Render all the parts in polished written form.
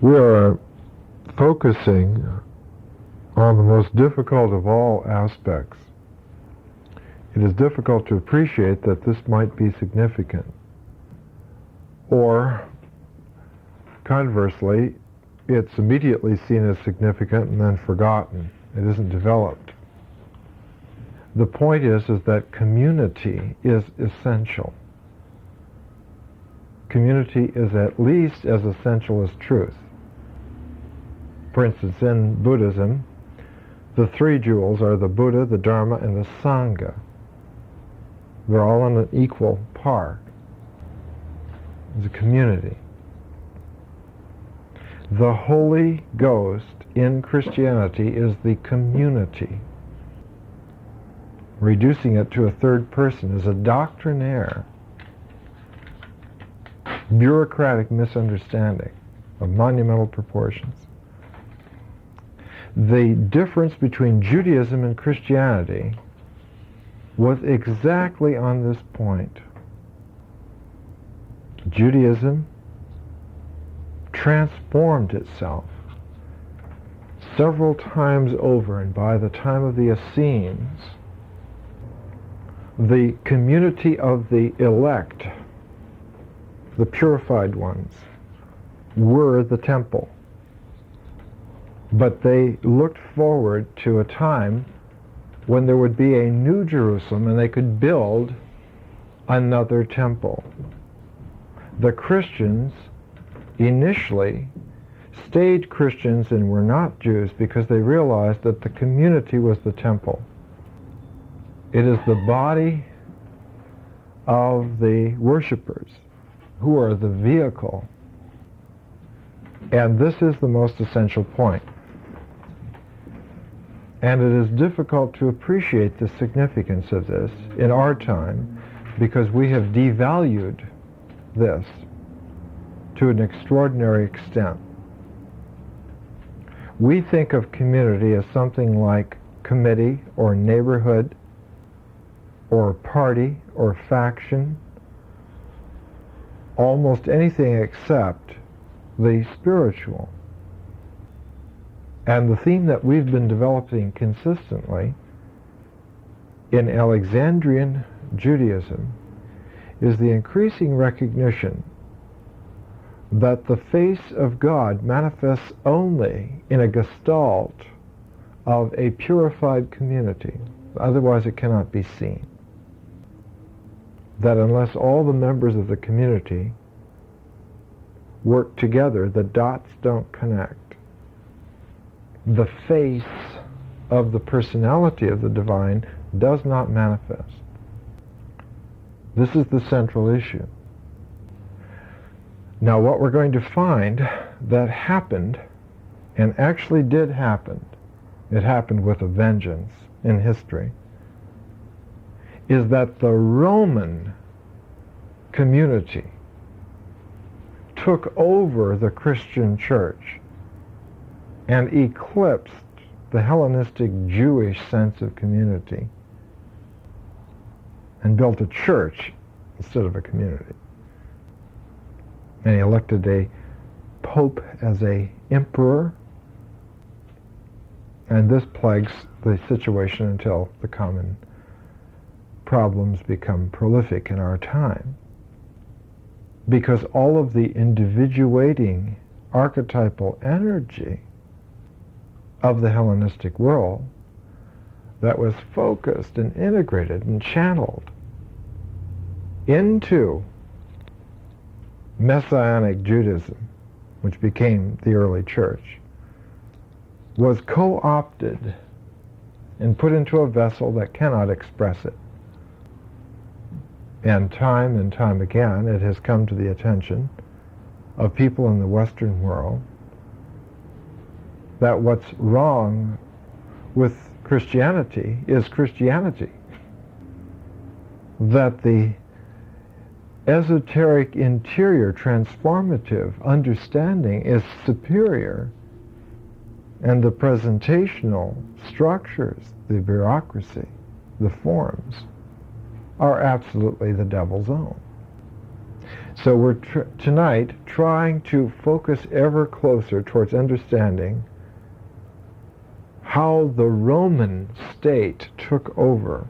We are focusing on the most difficult of all aspects. It is difficult to appreciate that this might be significant. Or, conversely, it's immediately seen as significant and then forgotten. It isn't developed. The point is that community is essential. Community is at least as essential as truth. For instance, in Buddhism, the three jewels are the Buddha, the Dharma, and the Sangha. They're all on an equal par. It's a community. The Holy Ghost in Christianity is the community. Reducing it to a third person is a doctrinaire, bureaucratic misunderstanding of monumental proportions. The difference between Judaism and Christianity was exactly on this point. Judaism transformed itself several times over, and by the time of the Essenes, the community of the elect, the purified ones, were the temple. But they looked forward to a time when there would be a new Jerusalem and they could build another temple. The Christians initially stayed Christians and were not Jews because they realized that the community was the temple. It is the body of the worshipers who are the vehicle. And this is the most essential point. And it is difficult to appreciate the significance of this in our time because we have devalued this to an extraordinary extent. We think of community as something like committee or neighborhood or party or faction, almost anything except the spiritual. And the theme that we've been developing consistently in Alexandrian Judaism is the increasing recognition that the face of God manifests only in a gestalt of a purified community. Otherwise it cannot be seen. That unless all the members of the community work together, the dots don't connect. The face of the personality of the divine does not manifest. This is the central issue. Now what we're going to find that happened, and actually did happen, it happened with a vengeance in history, is that the Roman community took over the Christian church and eclipsed the Hellenistic Jewish sense of community and built a church instead of a community. And he elected a pope as a emperor, and this plagues the situation until the common problems become prolific in our time. Because all of the individuating archetypal energy of the Hellenistic world that was focused and integrated and channeled into Messianic Judaism, which became the early church, was co-opted and put into a vessel that cannot express it. And time again, it has come to the attention of people in the Western world that what's wrong with Christianity is Christianity. That the esoteric interior transformative understanding is superior, and the presentational structures, the bureaucracy, the forms, are absolutely the devil's own. So we're tonight trying to focus ever closer towards understanding how the Roman state took over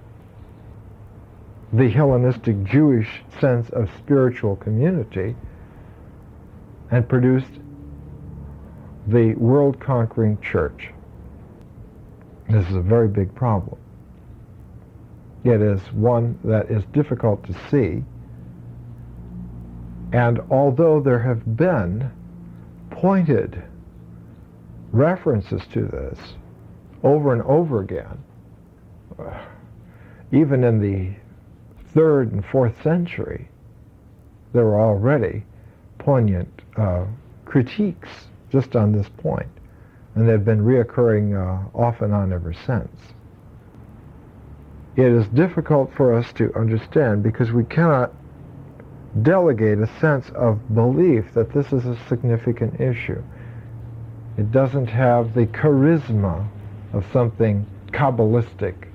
the Hellenistic Jewish sense of spiritual community and produced the world-conquering church. This is a very big problem. It is one that is difficult to see, and although there have been pointed references to this over and over again, even in the 3rd and 4th century, there were already poignant critiques just on this point, and they've been reoccurring off and on ever since. It is difficult for us to understand because we cannot delegate a sense of belief that this is a significant issue. It doesn't have the charisma of something Kabbalistic.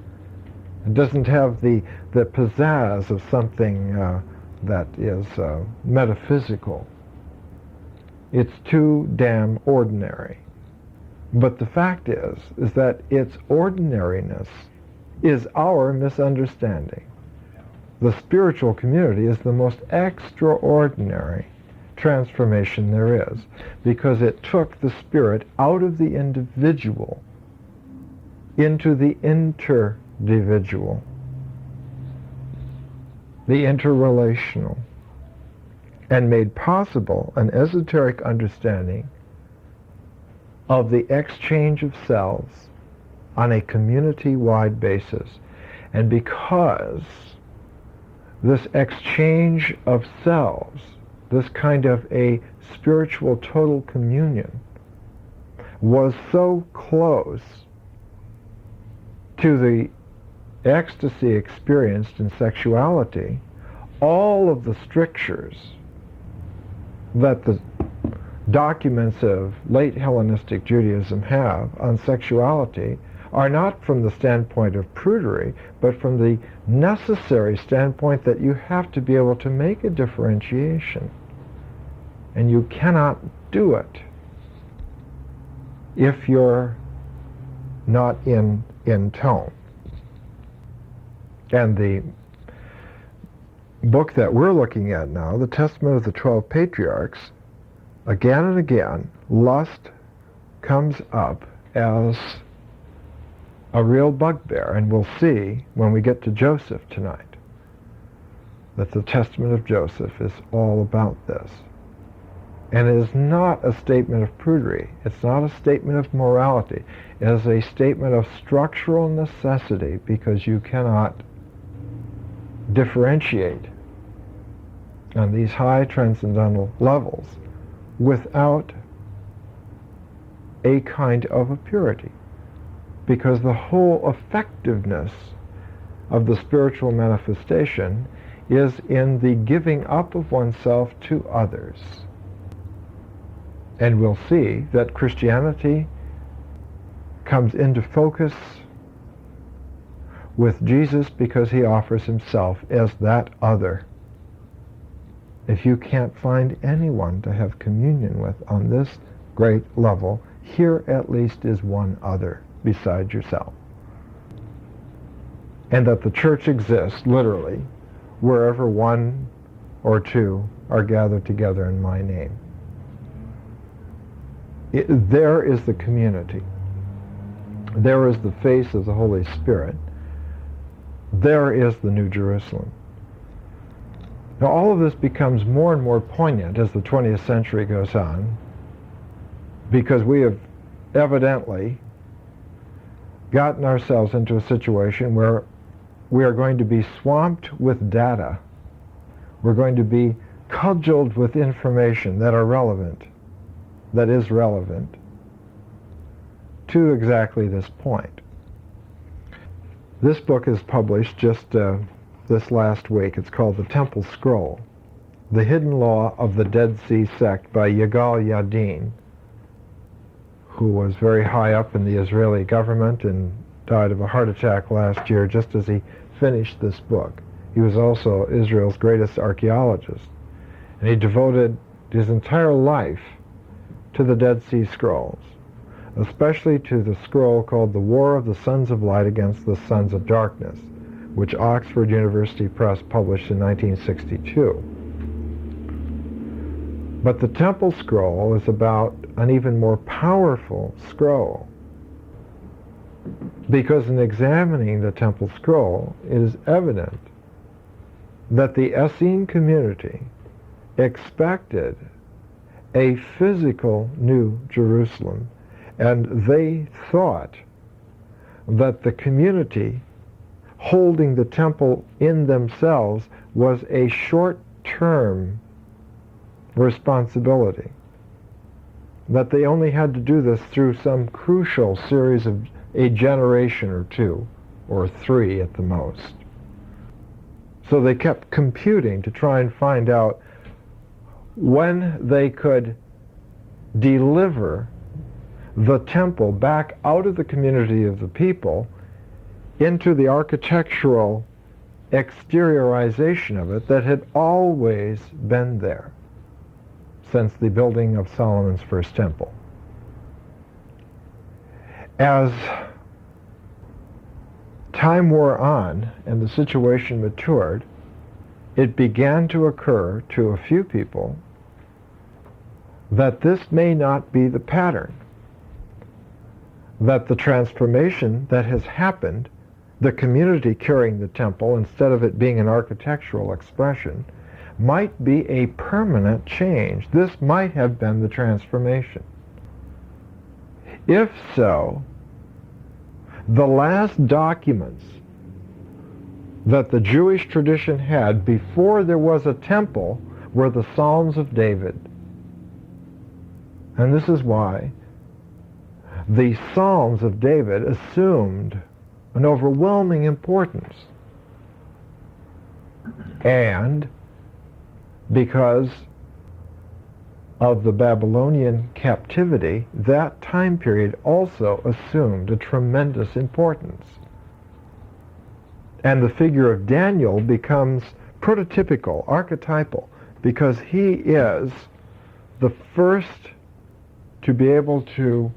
It doesn't have the pizzazz of something that is metaphysical. It's too damn ordinary. But the fact is that its ordinariness is our misunderstanding. The spiritual community is the most extraordinary transformation there is, because it took the spirit out of the individual into the interdividual, the interrelational, and made possible an esoteric understanding of the exchange of selves on a community-wide basis. And because this exchange of selves, this kind of a spiritual total communion, was so close to the ecstasy experienced in sexuality, all of the strictures that the documents of late Hellenistic Judaism have on sexuality are not from the standpoint of prudery, but from the necessary standpoint that you have to be able to make a differentiation. And you cannot do it if you're not in tone. And the book that we're looking at now, the Testament of the 12 Patriarchs, again and again, lust comes up as a real bugbear, and we'll see when we get to Joseph tonight that the Testament of Joseph is all about this. And it is not a statement of prudery. It's not a statement of morality. It is a statement of structural necessity, because you cannot differentiate on these high transcendental levels without a kind of a purity. Because the whole effectiveness of the spiritual manifestation is in the giving up of oneself to others. And we'll see that Christianity comes into focus with Jesus because he offers himself as that other. If you can't find anyone to have communion with on this great level, here at least is one other beside yourself. And that the church exists, literally, wherever one or two are gathered together in my name. There is the community. There is the face of the Holy Spirit. There is the New Jerusalem. Now all of this becomes more and more poignant as the 20th century goes on, because we have evidently gotten ourselves into a situation where we are going to be swamped with data. We're going to be cudgeled with information that is relevant to exactly this point. This book is published just this last week. It's called The Temple Scroll, The Hidden Law of the Dead Sea Sect by Yigal Yadin, who was very high up in the Israeli government and died of a heart attack last year just as he finished this book. He was also Israel's greatest archaeologist. And he devoted his entire life to the Dead Sea Scrolls, especially to the scroll called The War of the Sons of Light Against the Sons of Darkness, which Oxford University Press published in 1962. But the Temple Scroll is about an even more powerful scroll, because in examining the Temple Scroll, it is evident that the Essene community expected a physical New Jerusalem, and they thought that the community holding the temple in themselves was a short-term responsibility, that they only had to do this through some crucial series of a generation or two, or three at the most. So they kept computing to try and find out when they could deliver the temple back out of the community of the people into the architectural exteriorization of it that had always been there since the building of Solomon's first temple. As time wore on and the situation matured, it began to occur to a few people that this may not be the pattern, that the transformation that has happened, the community carrying the temple instead of it being an architectural expression, might be a permanent change. This might have been the transformation. If so, the last documents that the Jewish tradition had before there was a temple were the Psalms of David. And this is why the Psalms of David assumed an overwhelming importance. And because of the Babylonian captivity, that time period also assumed a tremendous importance. And the figure of Daniel becomes prototypical, archetypal, because he is the first to be able to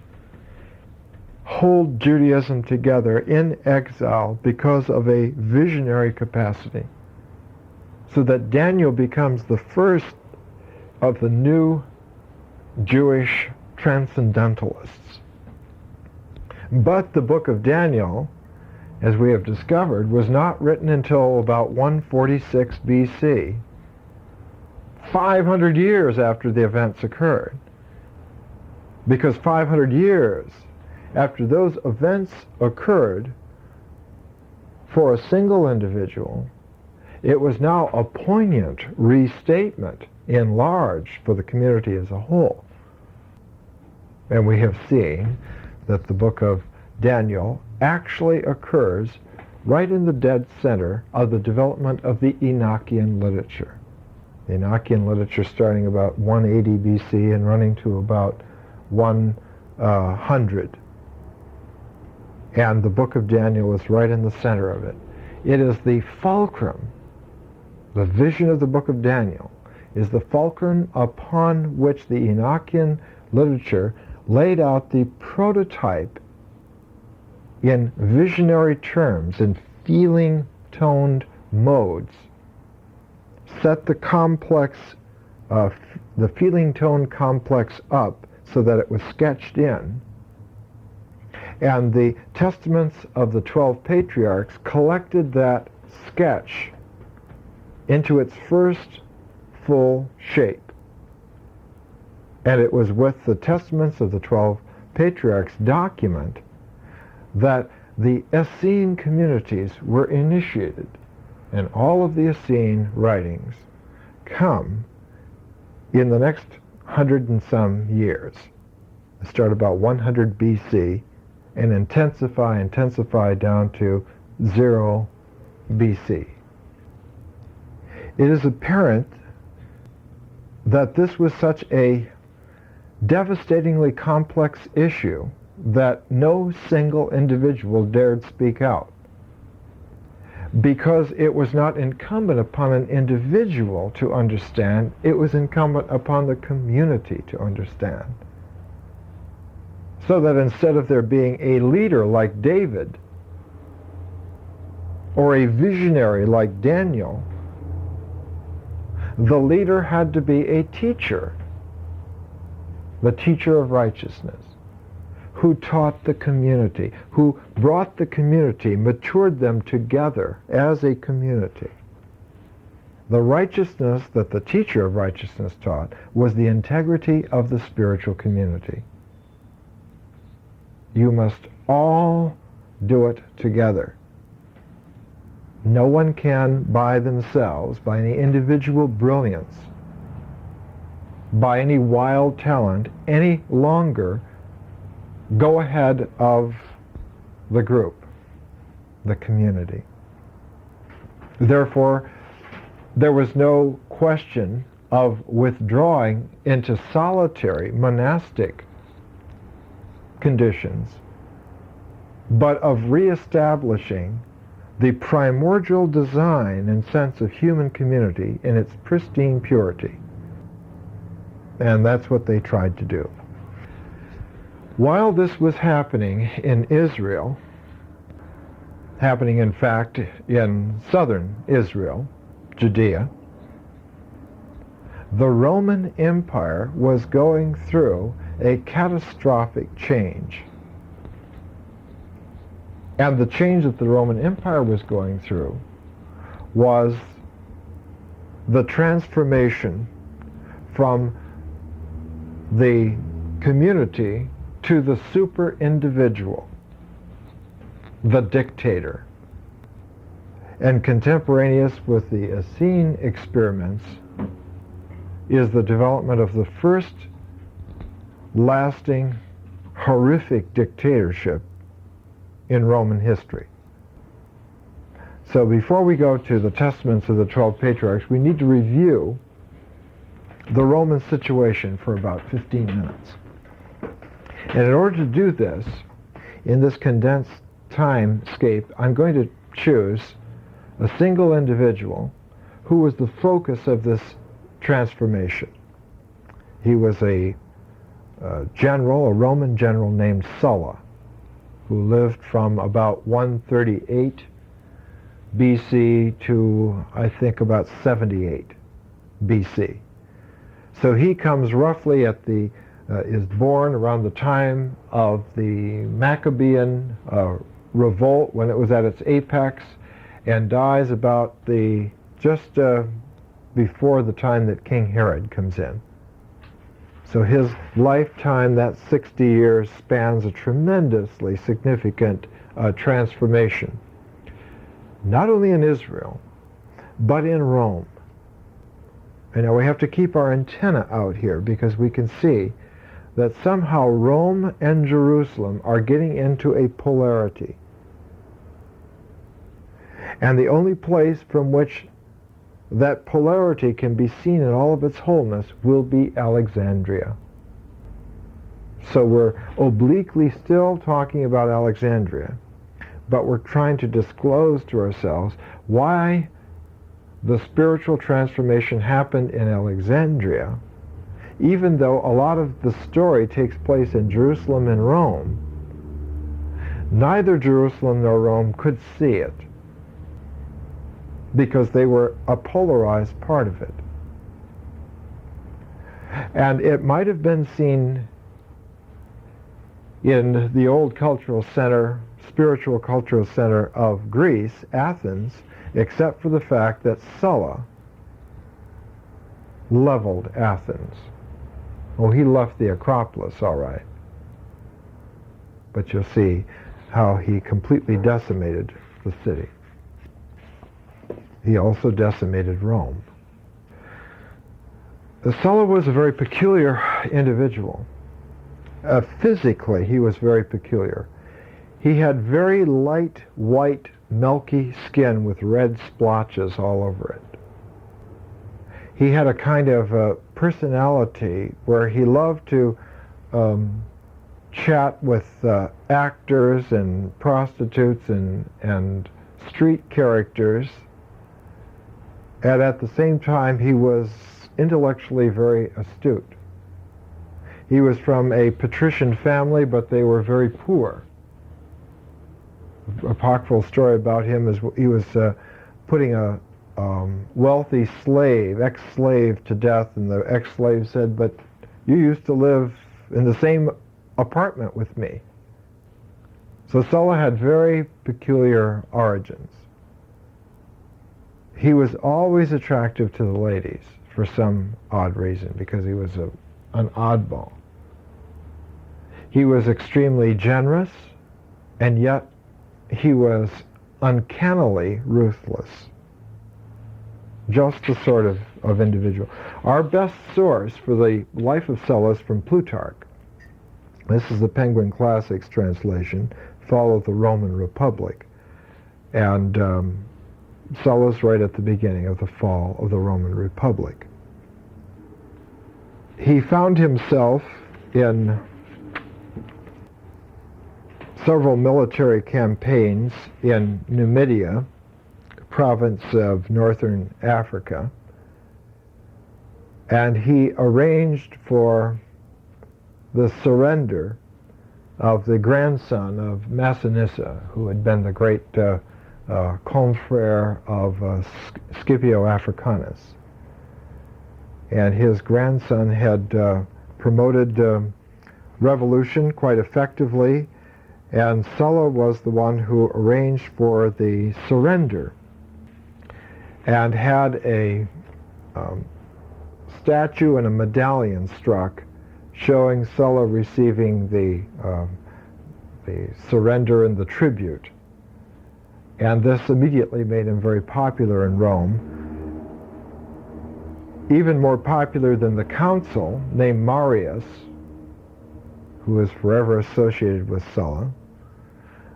hold Judaism together in exile because of a visionary capacity. So that Daniel becomes the first of the new Jewish transcendentalists. But the book of Daniel, as we have discovered, was not written until about 146 BC, 500 years after the events occurred. Because 500 years after those events occurred, for a single individual, it was now a poignant restatement, enlarged for the community as a whole. And we have seen that the book of Daniel actually occurs right in the dead center of the development of the Enochian literature. The Enochian literature starting about 180 BC and running to about 100. And the book of Daniel is right in the center of it. It is the fulcrum. The vision of the book of Daniel is the fulcrum upon which the Enochian literature laid out the prototype in visionary terms, in feeling-toned modes, set the complex, the feeling-tone complex up so that it was sketched in, and the testaments of the 12 patriarchs collected that sketch into its first full shape. And it was with the testaments of the 12 patriarchs document that the Essene communities were initiated. And all of the Essene writings come in the next 100 and some years. They start about 100 BC and intensify down to 0 BC. It is apparent that this was such a devastatingly complex issue that no single individual dared speak out. because it was not incumbent upon an individual to understand, it was incumbent upon the community to understand. So that instead of there being a leader like David, or a visionary like Daniel, the leader had to be a teacher, the teacher of righteousness, who taught the community, who brought the community, matured them together as a community. The righteousness that the teacher of righteousness taught was the integrity of the spiritual community. You must all do it together. No one can, by themselves, by any individual brilliance, by any wild talent, any longer go ahead of the group, the community. Therefore, there was no question of withdrawing into solitary monastic conditions, but of reestablishing the primordial design and sense of human community in its pristine purity. And that's what they tried to do. While this was happening in Israel, happening in fact in southern Israel, Judea, the Roman Empire was going through a catastrophic change. And the change that the Roman Empire was going through was the transformation from the community to the super individual, the dictator. And contemporaneous with the Essene experiments is the development of the first lasting, horrific dictatorship in Roman history. So before we go to the testaments of the 12 patriarchs, we need to review the Roman situation for about 15 minutes. And in order to do this, in this condensed timescape, I'm going to choose a single individual who was the focus of this transformation. He was a general, a Roman general named Sulla, who lived from about 138 BC to, I think, about 78 BC. So he comes roughly at the, is born around the time of the Maccabean revolt, when it was at its apex, and dies about just before the time that King Herod comes in. So his lifetime, that 60 years, spans a tremendously significant transformation, not only in Israel, but in Rome. And now we have to keep our antenna out here, because we can see that somehow Rome and Jerusalem are getting into a polarity. And the only place from which that polarity can be seen in all of its wholeness will be Alexandria. So we're obliquely still talking about Alexandria, but we're trying to disclose to ourselves why the spiritual transformation happened in Alexandria, even though a lot of the story takes place in Jerusalem and Rome. Neither Jerusalem nor Rome could see it, because they were a polarized part of it. And it might have been seen in the old cultural center, spiritual cultural center of Greece, Athens, except for the fact that Sulla leveled Athens. Oh, he left the Acropolis, all right. But you'll see how he completely decimated the city. He also decimated Rome. Sulla was a very peculiar individual. Physically, he was very peculiar. He had very light, white, milky skin with red splotches all over it. He had a kind of personality where he loved to chat with actors and prostitutes and street characters, and at the same time he was intellectually very astute. He was from a patrician family, but they were very poor. Apocryphal story about him is he was putting a wealthy slave, ex-slave, to death, and the ex-slave said, "But you used to live in the same apartment with me." So Sulla had very peculiar origins. He was always attractive to the ladies for some odd reason, because he was an oddball. He was extremely generous, and yet he was uncannily ruthless. Just the sort of individual. Our best source for the life of Sulla is from Plutarch. This is the Penguin Classics translation, Fall of the Roman Republic. And Sulla's right at the beginning of the fall of the Roman Republic. He found himself in several military campaigns in Numidia, province of northern Africa, and he arranged for the surrender of the grandson of Massinissa, who had been the great confrere of Scipio Africanus. And his grandson had promoted revolution quite effectively, and Sulla was the one who arranged for the surrender and had a statue and a medallion struck showing Sulla receiving the surrender and the tribute. And this immediately made him very popular in Rome. Even more popular than the consul named Marius, who was forever associated with Sulla.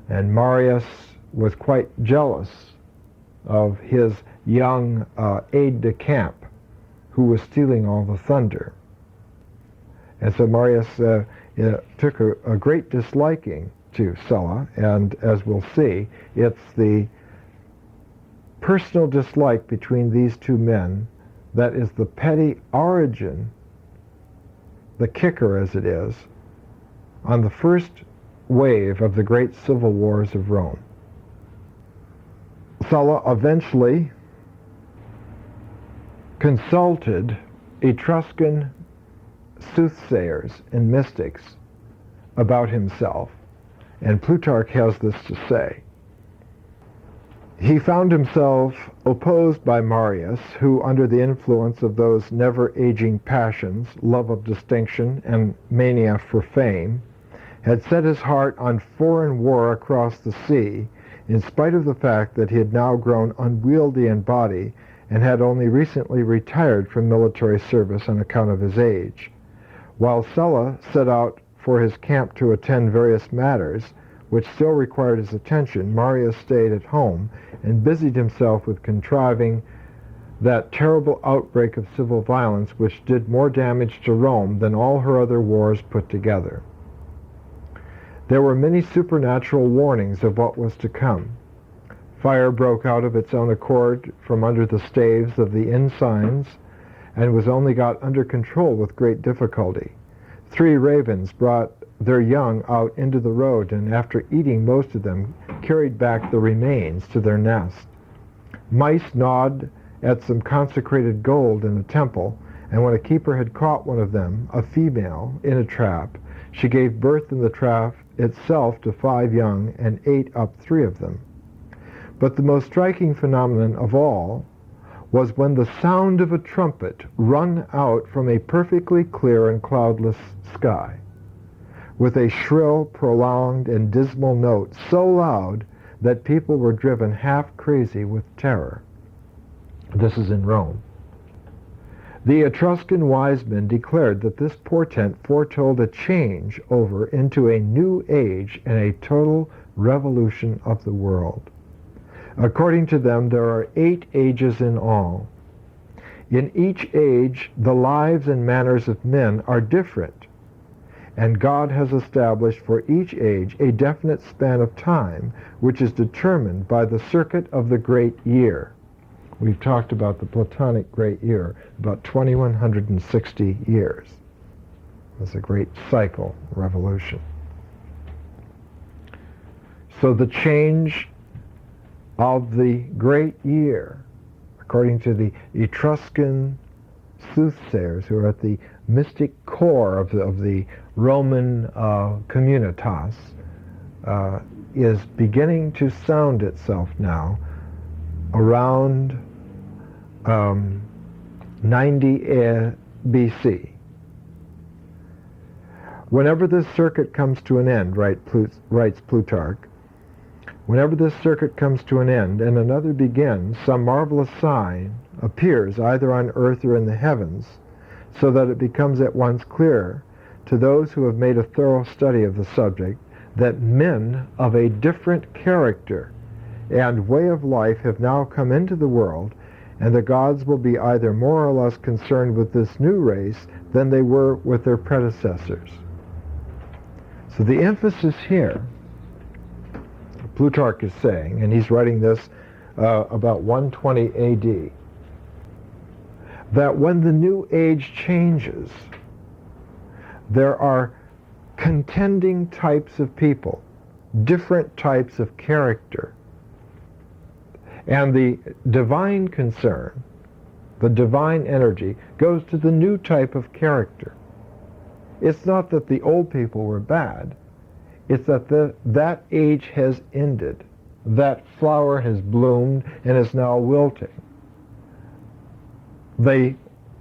And Marius was quite jealous of his young aide-de-camp, who was stealing all the thunder. And so Marius took a great disliking to Sulla, and as we'll see, it's the personal dislike between these two men that is the petty origin, the kicker as it is, on the first wave of the great civil wars of Rome. Sulla eventually consulted Etruscan soothsayers and mystics about himself, and Plutarch has this to say. He found himself opposed by Marius, who, under the influence of those never-aging passions, love of distinction and mania for fame, had set his heart on foreign war across the sea, in spite of the fact that he had now grown unwieldy in body and had only recently retired from military service on account of his age. While Sulla set out for his camp to attend various matters, which still required his attention, Marius stayed at home and busied himself with contriving that terrible outbreak of civil violence which did more damage to Rome than all her other wars put together. There were many supernatural warnings of what was to come. Fire broke out of its own accord from under the staves of the inn signs, and was only got under control with great difficulty. 3 ravens brought their young out into the road, and after eating most of them, carried back the remains to their nest. Mice gnawed at some consecrated gold in the temple, and when a keeper had caught one of them, a female, in a trap, she gave birth in the trap itself to 5 young, and ate up 3 of them. But the most striking phenomenon of all was when the sound of a trumpet rung out from a perfectly clear and cloudless sky, with a shrill, prolonged, and dismal note so loud that people were driven half crazy with terror. This is in Rome. The Etruscan wise men declared that this portent foretold a change over into a new age and a total revolution of the world. According to them, there are 8 ages in all. In each age, the lives and manners of men are different, and God has established for each age a definite span of time which is determined by the circuit of the great year. We've talked about the Platonic great year, about 2160 years. It's a great cycle revolution. So the change of the great year, according to the Etruscan soothsayers who are at the mystic core of the Roman communitas, is beginning to sound itself now around 90 BC. Whenever this circuit comes to an end, writes Plutarch, whenever this circuit comes to an end and another begins, some marvelous sign appears either on earth or in the heavens, so that it becomes at once clear to those who have made a thorough study of the subject that men of a different character and way of life have now come into the world, and the gods will be either more or less concerned with this new race than they were with their predecessors. So the emphasis here, Plutarch is saying, and he's writing this about 120 AD, that when the new age changes, there are contending types of people, different types of character, and the divine concern, the divine energy, goes to the new type of character. It's not that the old people were bad, it's that that age has ended. That flower has bloomed and is now wilting. They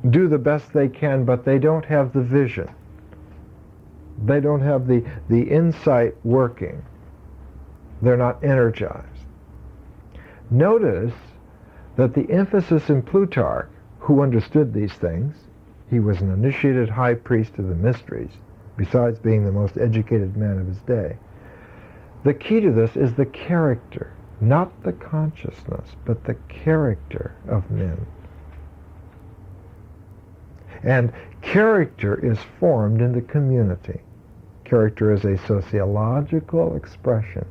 do the best they can, but they don't have the vision. They don't have the insight working. They're not energized. Notice that the emphasis in Plutarch, who understood these things, he was an initiated high priest of the mysteries, besides being the most educated man of his day. The key to this is the character, not the consciousness, but the character of men. And character is formed in the community. Character is a sociological expression.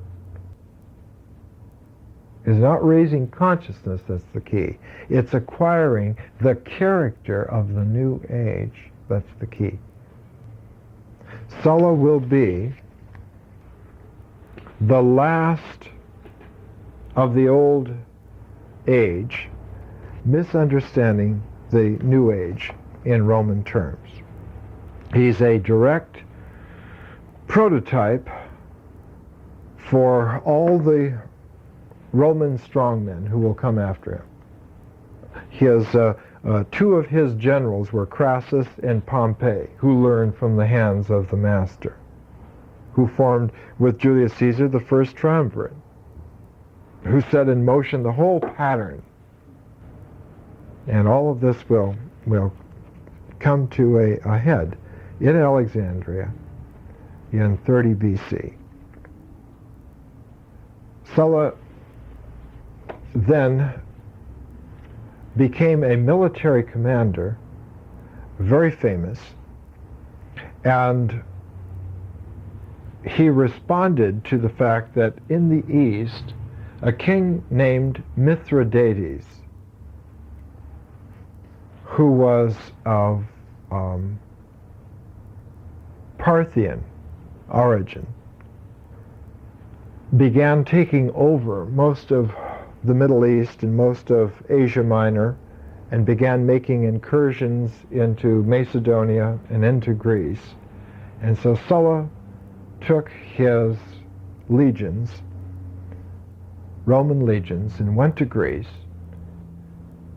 It's not raising consciousness that's the key. It's acquiring the character of the new age. That's the key. Sulla will be the last of the old age, misunderstanding the new age in Roman terms. He's a direct prototype for all the Roman strongmen who will come after him. Two of his generals were Crassus and Pompey, who learned from the hands of the master, who formed with Julius Caesar the first triumvirate, who set in motion the whole pattern. And all of this will come to a head in Alexandria in 30 BC. Sulla then became a military commander, very famous, and he responded to the fact that in the East, a king named Mithridates, who was of Parthian origin, began taking over most of the Middle East and most of Asia Minor, and began making incursions into Macedonia and into Greece. And so Sulla took his legions, Roman legions, and went to Greece,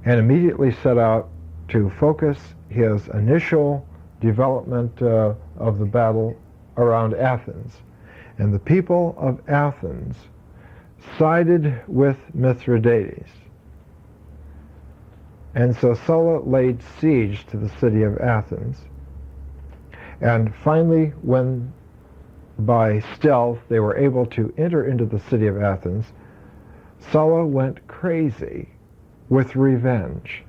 and immediately set out to focus his initial development of the battle around Athens. And the people of Athens sided with Mithridates. And so Sulla laid siege to the city of Athens. And finally, when by stealth they were able to enter into the city of Athens, Sulla went crazy with revenge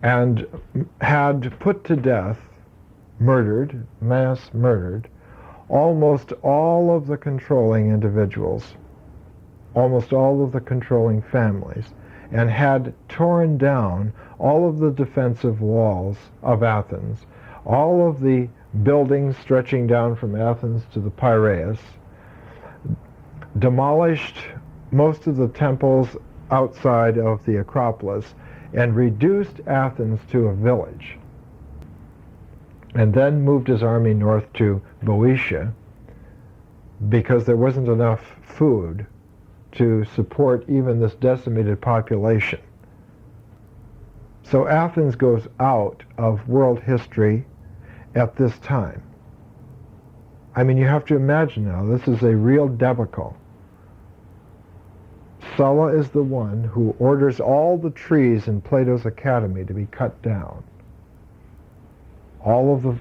and had put to death murdered, mass murdered, almost all of the controlling individuals, almost all of the controlling families, and had torn down all of the defensive walls of Athens, all of the buildings stretching down from Athens to the Piraeus, demolished most of the temples outside of the Acropolis, and reduced Athens to a village, and then moved his army north to Boeotia because there wasn't enough food to support even this decimated population. So Athens goes out of world history at this time. I mean, you have to imagine now, this is a real debacle. Sulla is the one who orders all the trees in Plato's Academy to be cut down. All of the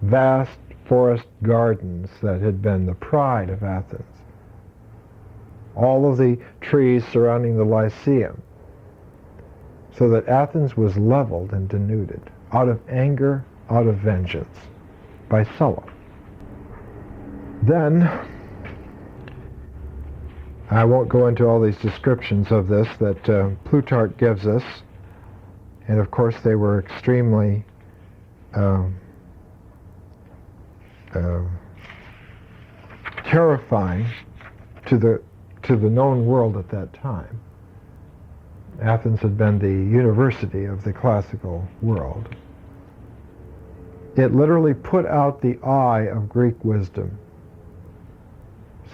vast forest gardens that had been the pride of Athens. All of the trees surrounding the Lyceum. So that Athens was leveled and denuded out of anger, out of vengeance by Sulla. Then, I won't go into all these descriptions of this that Plutarch gives us, and of course they were extremely terrifying to the known world at that time. Athens had been the university of the classical world. It literally put out the eye of Greek wisdom,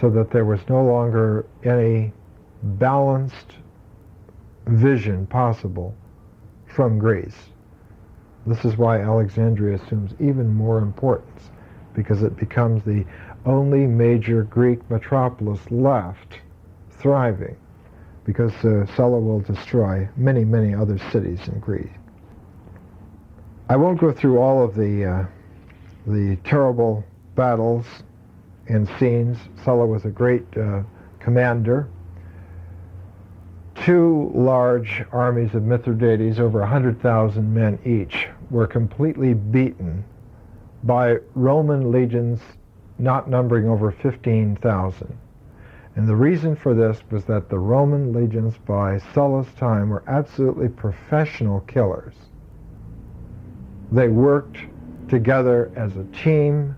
so that there was no longer any balanced vision possible from Greece. This is why Alexandria assumes even more importance, because it becomes the only major Greek metropolis left thriving, because Sulla will destroy many, many other cities in Greece. I won't go through all of the terrible battles and scenes. Sulla was a great commander. Two large armies of Mithridates, over 100,000 men each, were completely beaten by Roman legions not numbering over 15,000. And the reason for this was that the Roman legions by Sulla's time were absolutely professional killers. They worked together as a team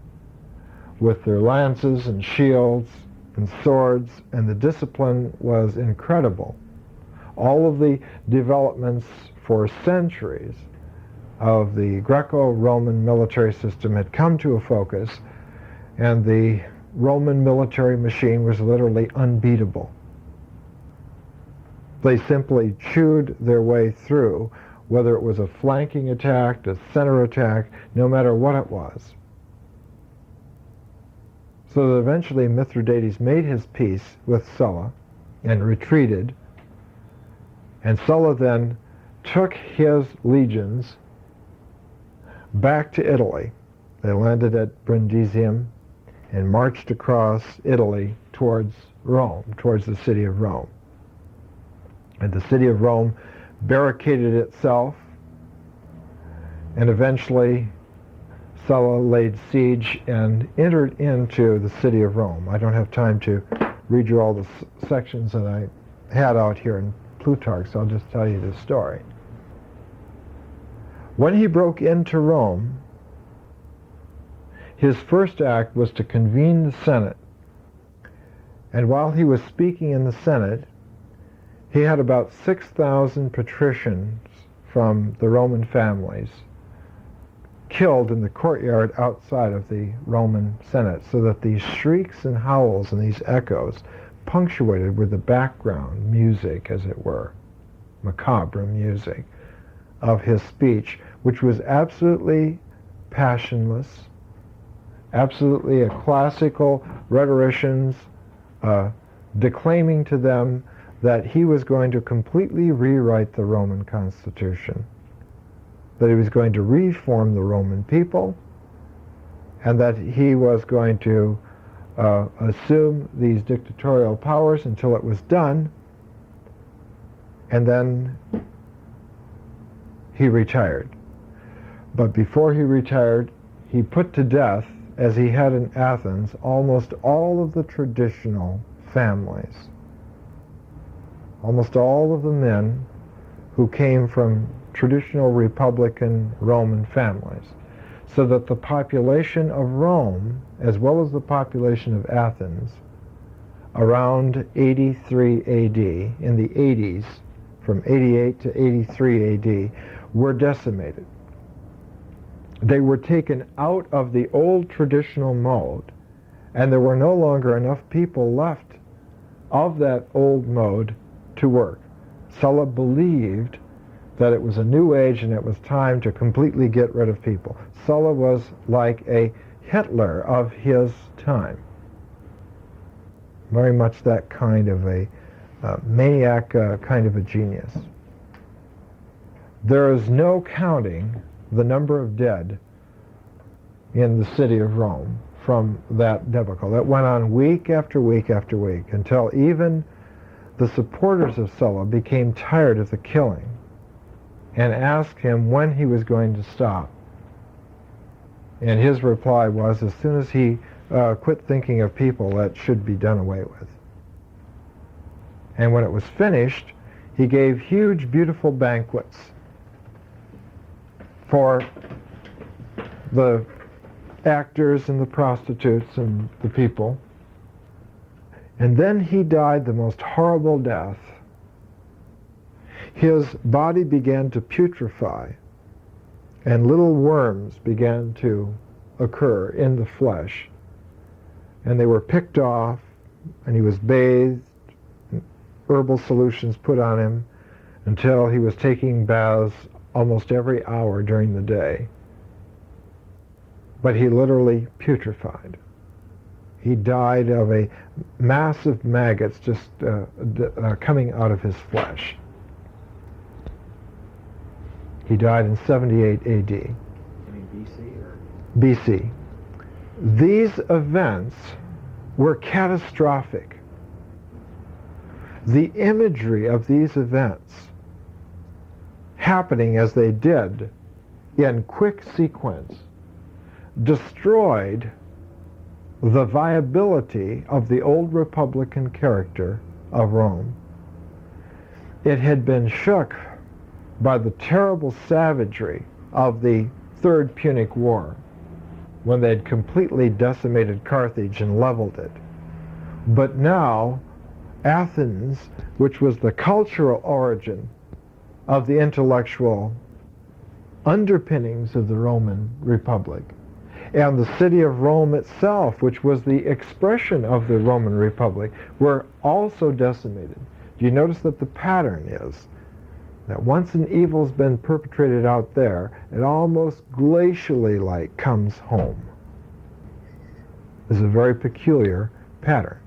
with their lances and shields and swords, and the discipline was incredible. All of the developments for centuries of the Greco-Roman military system had come to a focus, and the Roman military machine was literally unbeatable. They simply chewed their way through, whether it was a flanking attack, a center attack, no matter what it was. So that eventually Mithridates made his peace with Sulla and retreated, and Sulla then took his legions back to Italy. They landed at Brundisium and marched across Italy towards Rome, towards the city of Rome. And the city of Rome barricaded itself, and eventually Sulla laid siege and entered into the city of Rome. I don't have time to read you all the sections that I had out here in Plutarch, so I'll just tell you the story. When he broke into Rome, his first act was to convene the Senate. And while he was speaking in the Senate, he had about 6,000 patricians from the Roman families killed in the courtyard outside of the Roman Senate, so that these shrieks and howls and these echoes punctuated with the background music, as it were, macabre music, of his speech, which was absolutely passionless, absolutely a classical rhetorician's declaiming to them that he was going to completely rewrite the Roman Constitution, that he was going to reform the Roman people, and that he was going to assume these dictatorial powers until it was done, and then he retired. But before he retired, he put to death, as he had in Athens, almost all of the traditional families. Almost all of the men who came from traditional Republican Roman families. So that the population of Rome, as well as the population of Athens, around 83 AD, in the 80s, from 88 to 83 AD, were decimated. They were taken out of the old traditional mode, and there were no longer enough people left of that old mode to work. Sulla believed that it was a new age and it was time to completely get rid of people. Sulla was like a Hitler of his time. Very much that kind of a maniac, kind of a genius. There is no counting the number of dead in the city of Rome from that debacle. It went on week after week after week until even the supporters of Sulla became tired of the killing and asked him when he was going to stop. And his reply was, as soon as he quit thinking of people, that should be done away with. And when it was finished, he gave huge, beautiful banquets for the actors and the prostitutes and the people. And then he died the most horrible death. His body began to putrefy, and little worms began to occur in the flesh. And they were picked off, and he was bathed, and herbal solutions put on him, until he was taking baths almost every hour during the day. But he literally putrefied. He died of a mass of maggots just coming out of his flesh. He died in 78 AD. You mean BC or? BC. These events were catastrophic. The imagery of these events happening as they did in quick sequence destroyed the viability of the old Republican character of Rome. It had been shook by the terrible savagery of the Third Punic War, when they had completely decimated Carthage and leveled it. But now, Athens, which was the cultural origin of the intellectual underpinnings of the Roman Republic, and the city of Rome itself, which was the expression of the Roman Republic, were also decimated. Do you notice that the pattern is that once an evil's been perpetrated out there, it almost glacially like comes home? It's a very peculiar pattern.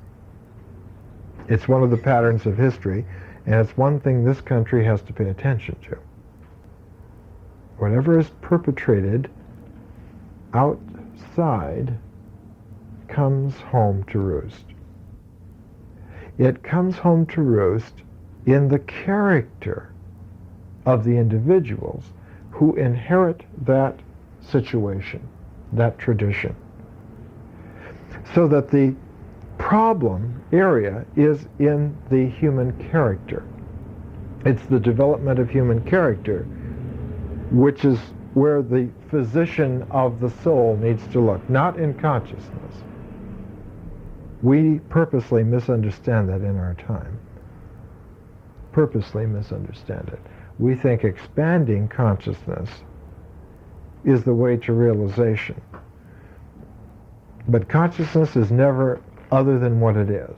It's one of the patterns of history, and it's one thing this country has to pay attention to. Whatever is perpetrated outside comes home to roost. It comes home to roost in the character of the individuals who inherit that situation, that tradition. So that the problem area is in the human character. It's the development of human character, which is where the physician of the soul needs to look, not in consciousness. We purposely misunderstand that in our time. Purposely misunderstand it. We think expanding consciousness is the way to realization. But consciousness is never other than what it is.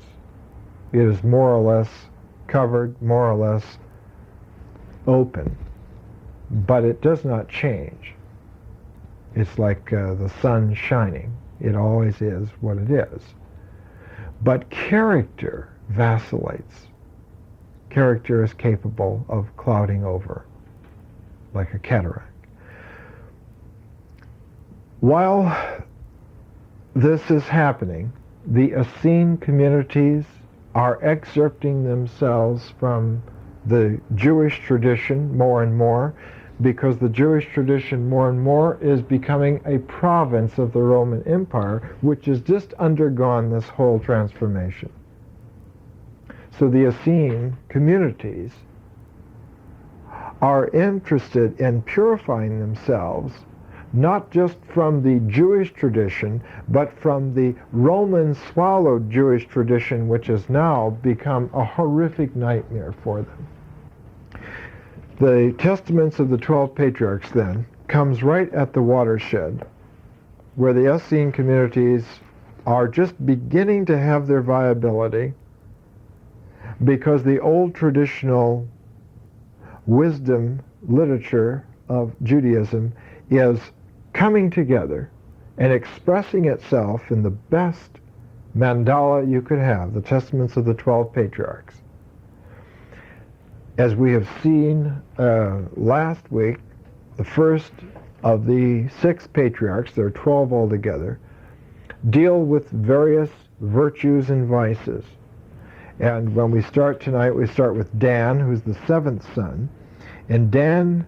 It is more or less covered, more or less open. But it does not change. It's like the sun shining. It always is what it is. But character vacillates. Character is capable of clouding over, like a cataract. While this is happening, the Essene communities are excerpting themselves from the Jewish tradition more and more, because the Jewish tradition more and more is becoming a province of the Roman Empire, which has just undergone this whole transformation. So the Essene communities are interested in purifying themselves, not just from the Jewish tradition, but from the Roman-swallowed Jewish tradition, which has now become a horrific nightmare for them. The Testaments of the 12 Patriarchs, then, comes right at the watershed, where the Essene communities are just beginning to have their viability, because the old traditional wisdom literature of Judaism is coming together and expressing itself in the best mandala you could have, the Testaments of the 12 Patriarchs. As we have seen last week, the first of the 6 patriarchs, there are 12 altogether, deal with various virtues and vices. And when we start tonight, we start with Dan, who's the 7th son. And Dan,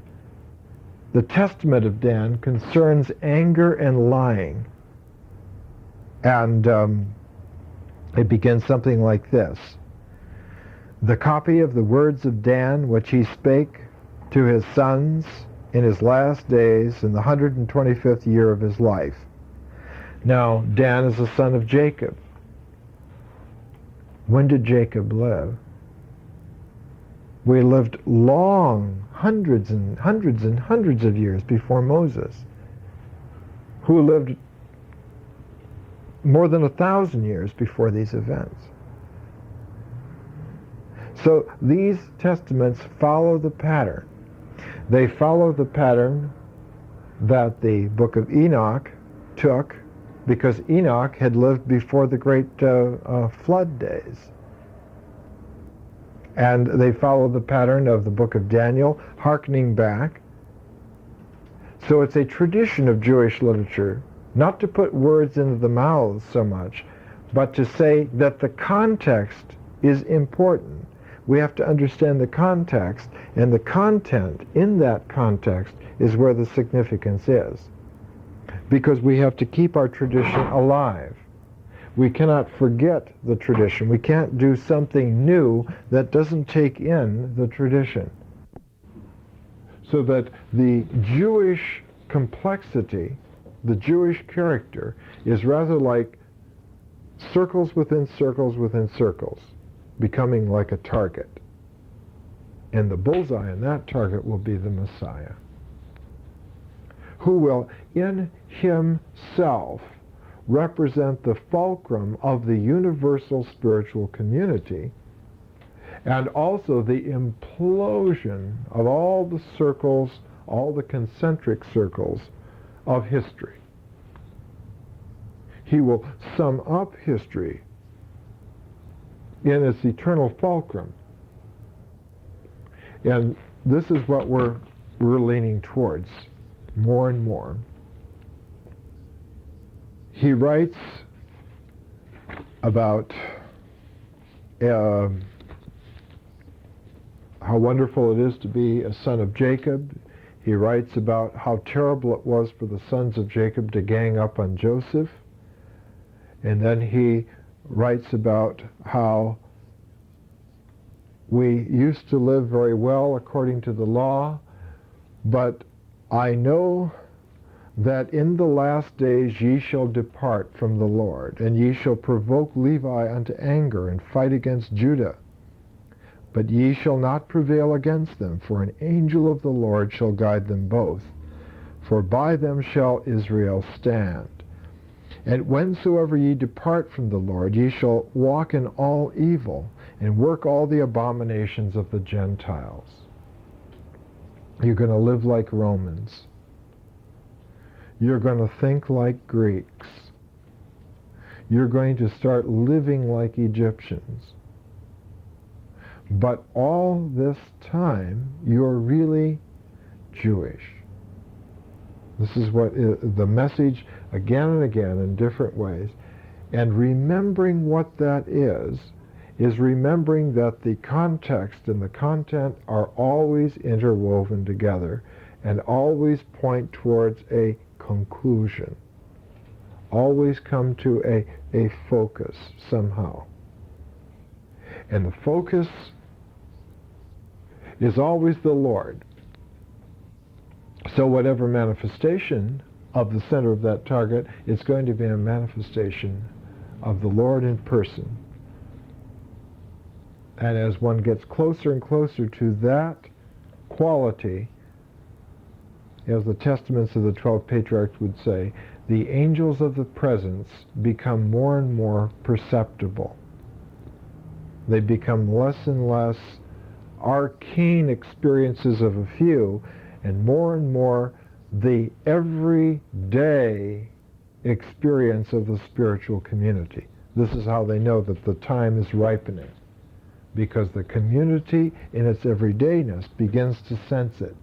the testament of Dan, concerns anger and lying. And it begins something like this. The copy of the words of Dan, which he spake to his sons in his last days, in the 125th year of his life. Now, Dan is the son of Jacob. When did Jacob live? We lived long, hundreds and hundreds and hundreds of years before Moses, who lived more than 1,000 years before these events. So these testaments follow the pattern. They follow the pattern that the book of Enoch took, because Enoch had lived before the great flood days. And they follow the pattern of the book of Daniel, hearkening back. So it's a tradition of Jewish literature, not to put words into the mouths so much, but to say that the context is important. We have to understand the context, and the content in that context is where the significance is. Because we have to keep our tradition alive. We cannot forget the tradition. We can't do something new that doesn't take in the tradition. So that the Jewish complexity, the Jewish character, is rather like circles within circles within circles, becoming like a target. And the bullseye on that target will be the Messiah, who will in himself represent the fulcrum of the universal spiritual community, and also the implosion of all the circles, all the concentric circles of history. He will sum up history in its eternal fulcrum. And this is what we're leaning towards more and more. He writes about how wonderful it is to be a son of Jacob. He writes about how terrible it was for the sons of Jacob to gang up on Joseph. And then he writes about how we used to live very well according to the law, but I know that in the last days ye shall depart from the Lord, and ye shall provoke Levi unto anger, and fight against Judah. But ye shall not prevail against them, for an angel of the Lord shall guide them both. For by them shall Israel stand. And whensoever ye depart from the Lord, ye shall walk in all evil, and work all the abominations of the Gentiles. You're going to live like Romans. You're going to think like Greeks. You're going to start living like Egyptians. But all this time, you're really Jewish. This is what the message again and again in different ways. And remembering what that is remembering that the context and the content are always interwoven together. and always point towards a conclusion. Always come to a focus somehow. And the focus is always the Lord. So whatever manifestation of the center of that target is going to be a manifestation of the Lord in person. And as one gets closer and closer to that quality, as the testaments of the 12 patriarchs would say, the angels of the presence become more and more perceptible. They become less and less arcane experiences of a few, and more the everyday experience of the spiritual community. This is how they know that the time is ripening, because the community in its everydayness begins to sense it.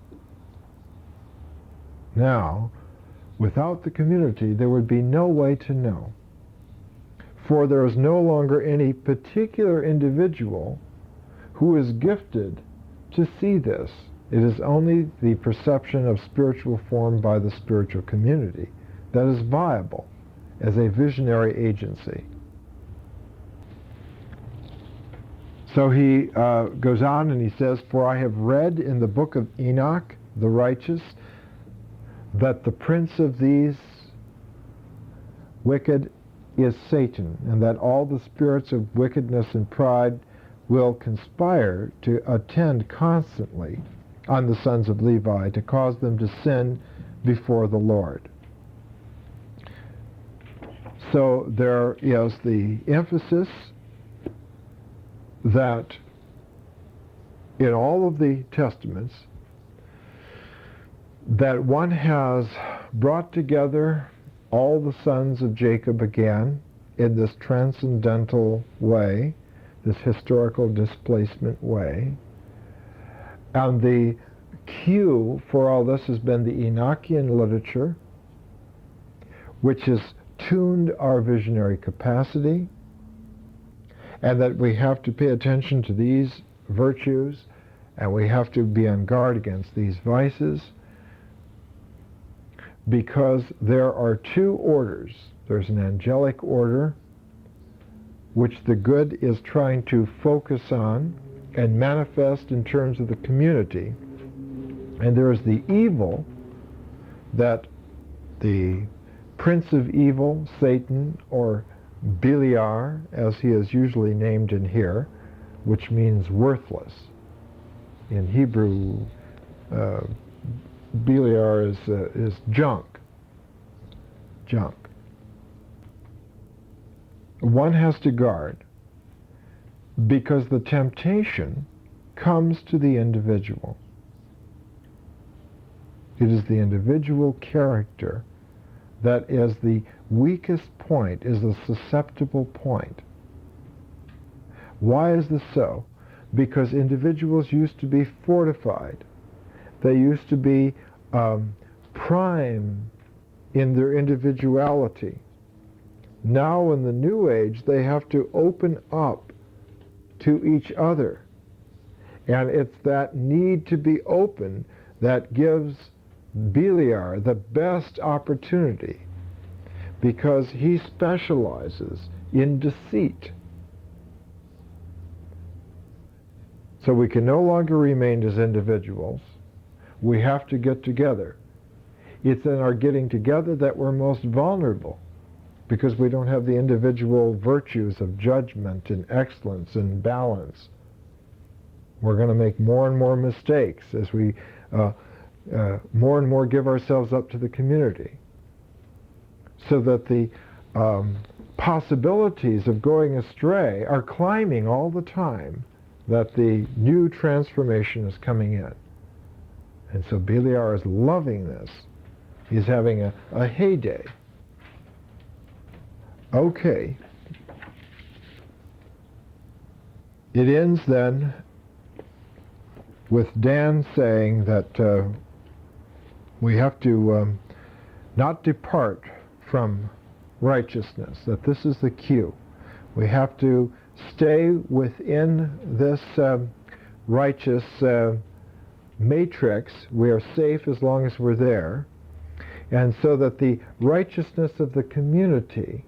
Now, without the community, there would be no way to know. For there is no longer any particular individual who is gifted to see this. It is only the perception of spiritual form by the spiritual community that is viable as a visionary agency. So he goes on and he says, "For I have read in the book of Enoch, the righteous, that the prince of these wicked is Satan, and that all the spirits of wickedness and pride will conspire to attend constantly on the sons of Levi to cause them to sin before the Lord." So there is the emphasis that in all of the testaments that one has brought together all the sons of Jacob again in this transcendental way, this historical displacement way. And the cue for all this has been the Enochian literature, which has tuned our visionary capacity, and that we have to pay attention to these virtues, and we have to be on guard against these vices, because there are two orders. There's an angelic order, which the good is trying to focus on and manifest in terms of the community. And there is the evil that the prince of evil, Satan, or Beliar, as he is usually named in here, which means worthless. In Hebrew, Beliar is junk. Junk. One has to guard, because the temptation comes to the individual. It is the individual character that is the weakest point, is the susceptible point. Why is this so? Because individuals used to be fortified. They used to be prime in their individuality. Now in the New Age, they have to open up to each other. And it's that need to be open that gives Beliar the best opportunity, because he specializes in deceit. So we can no longer remain as individuals. We have to get together. It's in our getting together that we're most vulnerable, because we don't have the individual virtues of judgment and excellence and balance. We're going to make more and more mistakes as we more and more give ourselves up to the community, so that the possibilities of going astray are climbing all the time, that the new transformation is coming in. And so Beliar is loving this. He's having a heyday. Okay. It ends then with Dan saying that we have to not depart from righteousness, that this is the cue. We have to stay within this righteous matrix. We are safe as long as we're there. And so that the righteousness of the community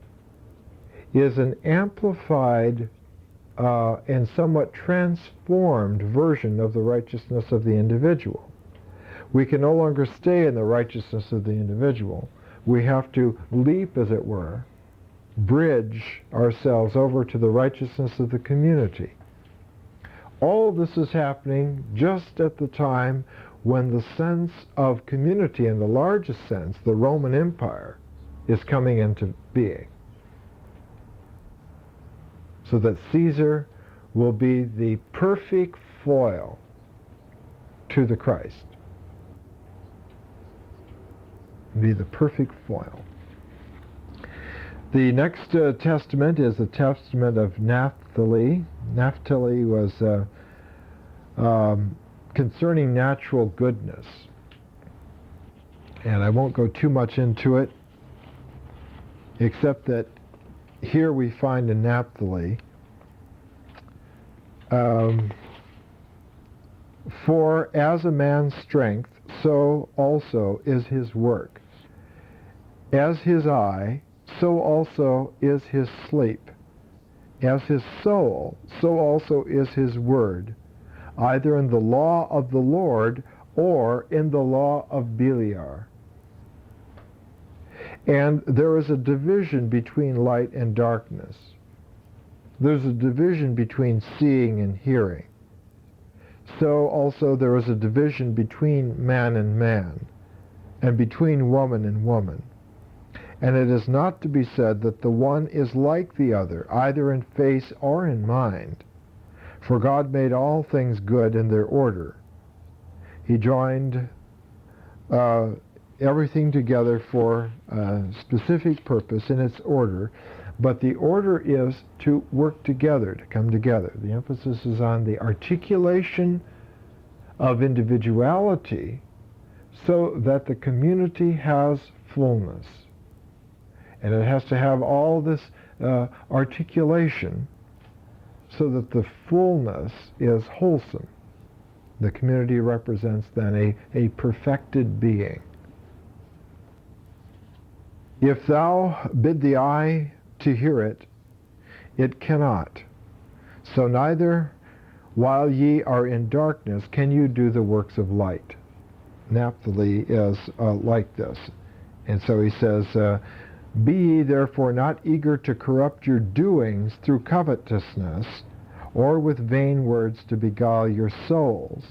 is an amplified and somewhat transformed version of the righteousness of the individual. We can no longer stay in the righteousness of the individual. We have to leap, as it were, bridge ourselves over to the righteousness of the community. All of this is happening just at the time when the sense of community, in the largest sense, the Roman Empire, is coming into being. So that Caesar will be the perfect foil to the Christ. Be the perfect foil. The next testament is the testament of Naphtali. Naphtali was concerning natural goodness. And I won't go too much into it, except that here we find in Naphtali, for as a man's strength, so also is his work. As his eye, so also is his sleep. As his soul, so also is his word, either in the law of the Lord or in the law of Beliar. And there is a division between light and darkness. There's a division between seeing and hearing. So also there is a division between man and man, and between woman and woman. And it is not to be said that the one is like the other, either in face or in mind. For God made all things good in their order. He joined everything together for a specific purpose in its order, but the order is to work together, to come together. The emphasis is on the articulation of individuality so that the community has fullness. And it has to have all this articulation so that the fullness is wholesome. The community represents then a perfected being. If thou bid the eye to hear it, it cannot. So neither while ye are in darkness can you do the works of light. Naphtali is like this. And so he says, be ye therefore not eager to corrupt your doings through covetousness, or with vain words to beguile your souls.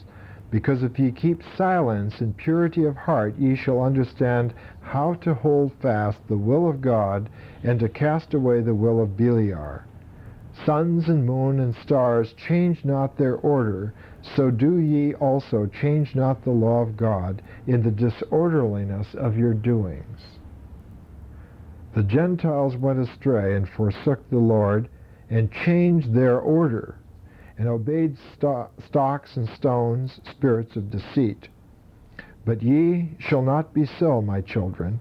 Because if ye keep silence in purity of heart, ye shall understand how to hold fast the will of God, and to cast away the will of Beliar. Suns and moon and stars change not their order, so do ye also change not the law of God in the disorderliness of your doings. The Gentiles went astray and forsook the Lord, and changed their order, and obeyed stocks and stones, spirits of deceit. But ye shall not be so, my children,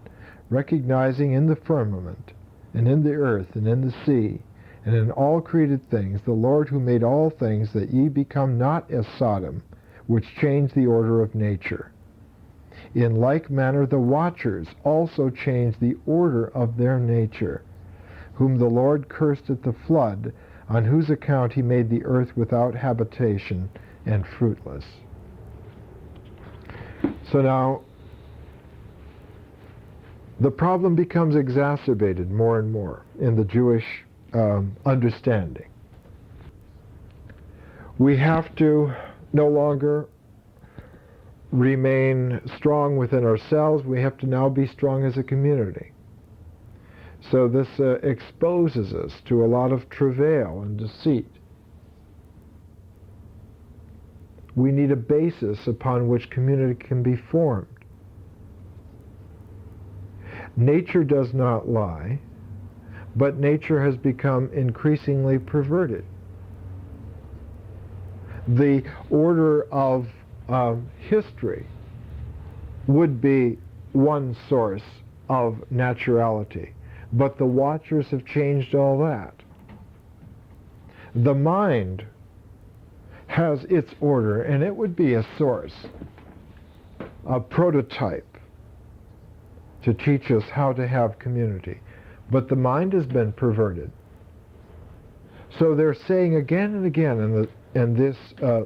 recognizing in the firmament, and in the earth, and in the sea, and in all created things, the Lord who made all things, that ye become not as Sodom, which changed the order of nature. In like manner the watchers also changed the order of their nature, whom the Lord cursed at the flood, on whose account he made the earth without habitation and fruitless. So now, the problem becomes exacerbated more and more in the Jewish understanding. We have to no longer remain strong within ourselves. We have to now be strong as a community. So this exposes us to a lot of travail and deceit. We need a basis upon which community can be formed. Nature does not lie, but nature has become increasingly perverted. The order of history would be one source of naturality, but the watchers have changed all that. The mind has its order, and it would be a source, a prototype to teach us how to have community. But the mind has been perverted. So they're saying again and again in this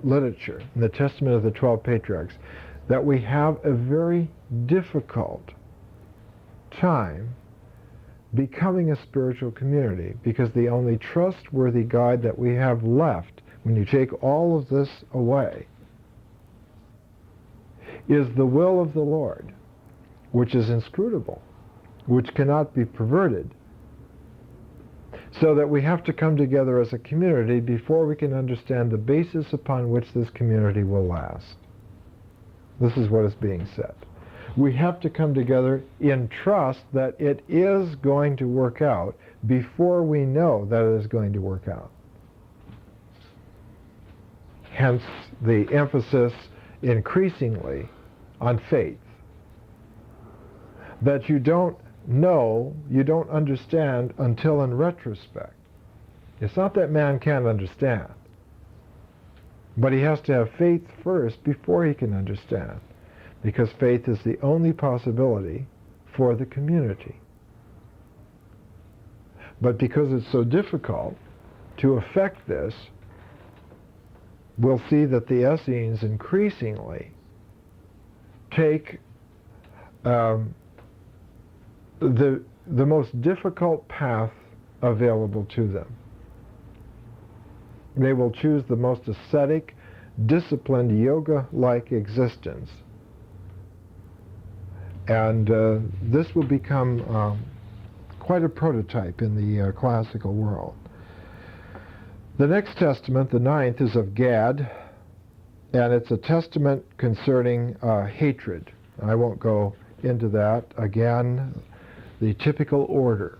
literature, in the Testament of the 12 Patriarchs, that we have a very difficult time becoming a spiritual community, because the only trustworthy guide that we have left, when you take all of this away, is the will of the Lord, which is inscrutable, which cannot be perverted. So that we have to come together as a community before we can understand the basis upon which this community will last. This is what is being said. We have to come together in trust that it is going to work out before we know that it is going to work out. Hence the emphasis increasingly on faith. That you don't know, you don't understand until in retrospect. It's not that man can't understand, but he has to have faith first before he can understand, because faith is the only possibility for the community. But because it's so difficult to effect this, we'll see that the Essenes increasingly take the most difficult path available to them. They will choose the most ascetic, disciplined, yoga-like existence. And this will become quite a prototype in the classical world. The next testament, the 9th, is of Gad, and it's a testament concerning hatred. I won't go into that. Again, the typical order,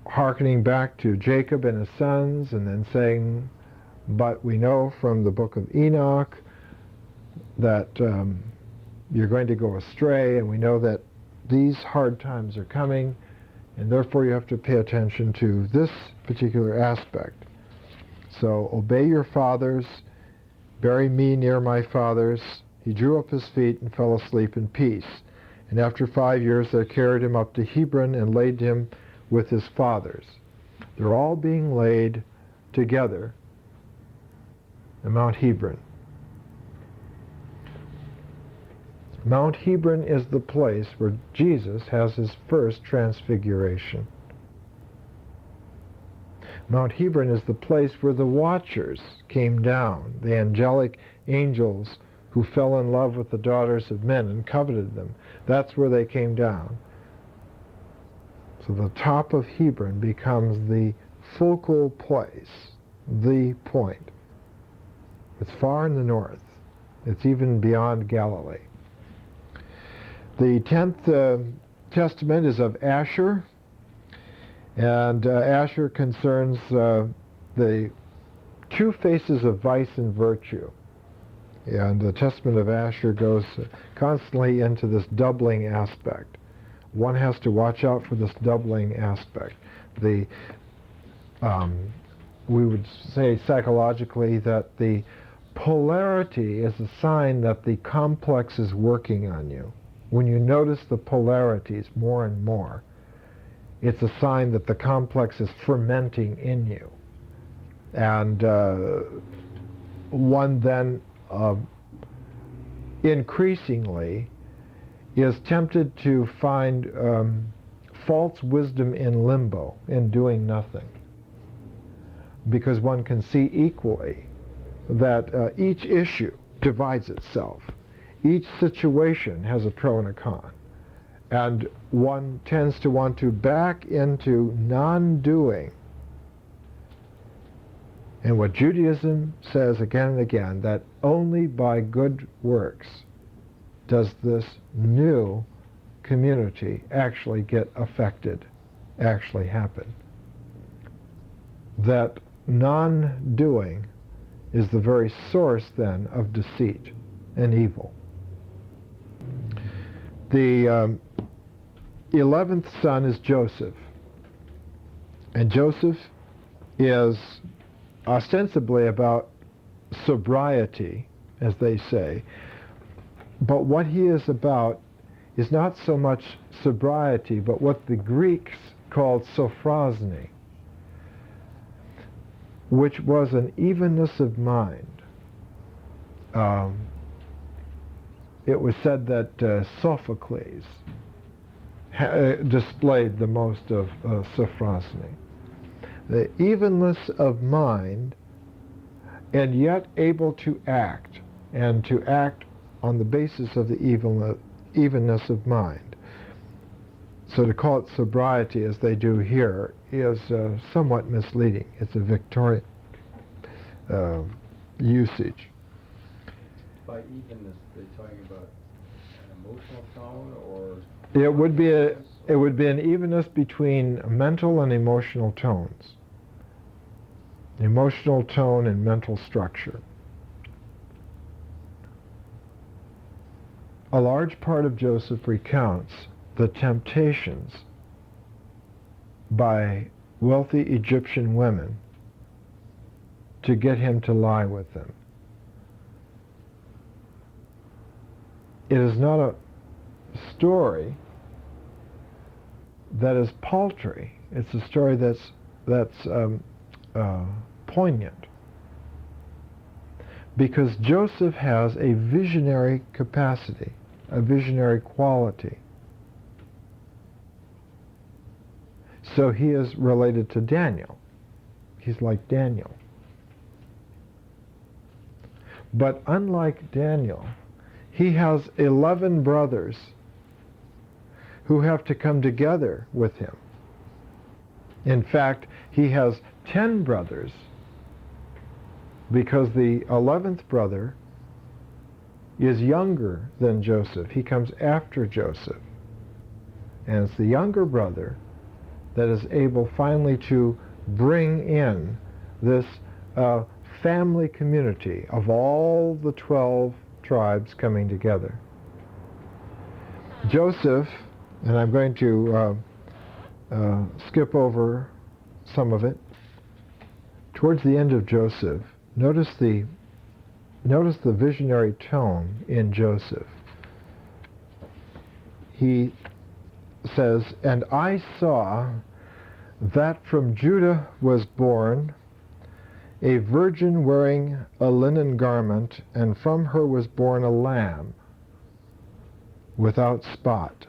hearkening back to Jacob and his sons, and then saying, but we know from the book of Enoch that you're going to go astray, and we know that these hard times are coming, and therefore you have to pay attention to this particular aspect. So, obey your fathers, bury me near my fathers. He drew up his feet and fell asleep in peace. And after 5 years they carried him up to Hebron and laid him with his fathers. They're all being laid together at Mount Hebron. Mount Hebron is the place where Jesus has his first transfiguration. Mount Hebron is the place where the Watchers came down, the angelic angels who fell in love with the daughters of men and coveted them. That's where they came down. So the top of Hebron becomes the focal place, the point. It's far in the north. It's even beyond Galilee. The 10th testament is of Asher, and Asher concerns the two faces of vice and virtue. And the testament of Asher goes constantly into this doubling aspect. One has to watch out for this doubling aspect. We would say psychologically that the polarity is a sign that the complex is working on you. When you notice the polarities more and more, it's a sign that the complex is fermenting in you. And one then increasingly is tempted to find false wisdom in limbo, in doing nothing, because one can see equally that each issue divides itself. Each situation has a pro and a con, and one tends to want to back into non-doing. And what Judaism says again and again, that only by good works does this new community actually get affected, actually happen. That non-doing is the very source then of deceit and evil. The 11th son is Joseph, and Joseph is ostensibly about sobriety, as they say, but what he is about is not so much sobriety, but what the Greeks called sophrosne, which was an evenness of mind. It was said that Sophocles displayed the most of sophrosne. The evenness of mind, and yet able to act, and to act on the basis of the evenness of mind. So to call it sobriety, as they do here, is somewhat misleading. It's a Victorian usage. By evenness, they're talking about an emotional tone, or it would be an evenness between mental and emotional tones. Emotional tone and mental structure. A large part of Joseph recounts the temptations by wealthy Egyptian women to get him to lie with them. It is not a story that is paltry. It's a story that's poignant, because Joseph has a visionary capacity, a visionary quality. So he is related to Daniel. He's like Daniel. But unlike Daniel, he has 11 brothers who have to come together with him. In fact, he has 10 brothers, because the 11th brother is younger than Joseph. He comes after Joseph. And it's the younger brother that is able finally to bring in this family community of all the 12 tribes coming together. Joseph, and I'm going to skip over some of it. Towards the end of Joseph, notice the visionary tone in Joseph. He says, "And I saw that from Judah was born a virgin wearing a linen garment, and from her was born a lamb without spot.